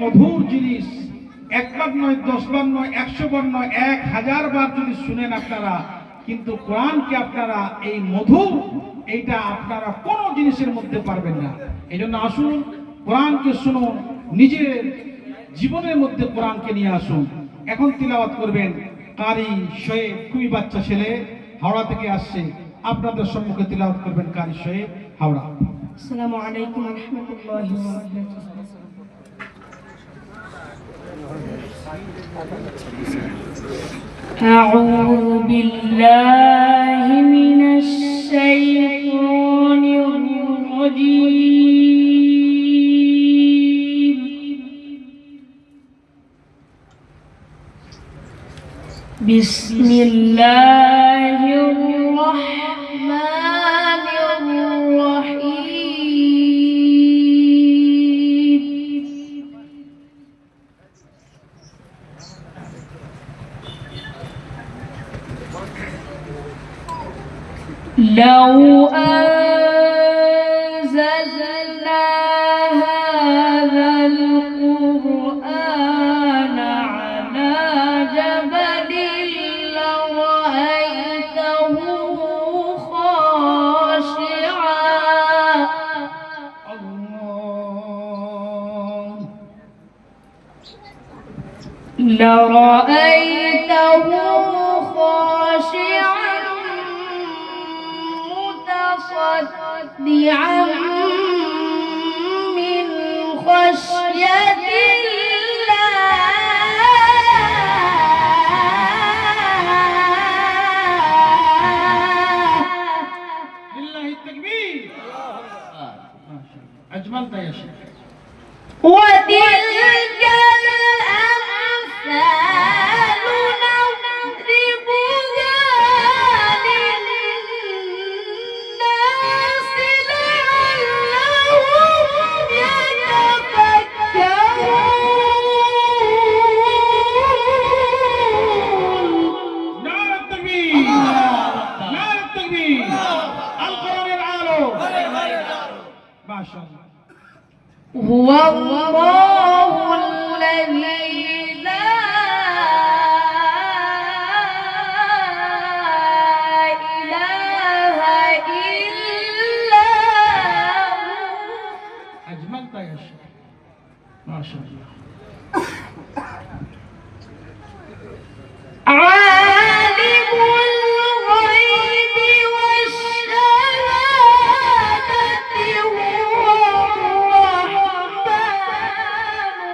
মধুর জিনিস, একবার নয়, 10 বার নয়, 100 বার নয়, 1000 বার যদি শুনেন আপনারা, কিন্তু কোরআনকে আপনারা এই মধুর এইটা আপনারা কোনো জিনিসের মধ্যে পারবেন না। এই জন্য আসুন কোরআনকে শুনুন, নিজের জীবনের মধ্যে কোরআনকে নিয়ে আসুন। এখন তিলাওয়াত করবেন কারি শোয়েব, খুবই বাচ্চা ছেলে, হাওড়া থেকে আসছে, আপনাদের সম্মুখে তিলাওয়াত করবেন কারি শোয়েব, হাওড়া। আসসালামু আলাইকুম ওয়া রাহমাতুল্লাহি ওয়া বারাকাতুহু। আউযু বিল্লাহি মিনাশ শাইতানির রাজীম। বিসমিল্লাহির রাহমানির রাহিম। لو أنزلنا هذا القرآن على جبل لرأيته خاشعا متصدعا من خشية الله. لله التكبير. أجملت يا شيخ. وتلك الأمثال نضربها للناس لعلهم يتفكرون. نعم التكبير. نعم التكبير. القرآن العالو. ما شاء الله. هو الله الذي لا إله إلا هو. أجملت يا شيخ. ما شاء الله.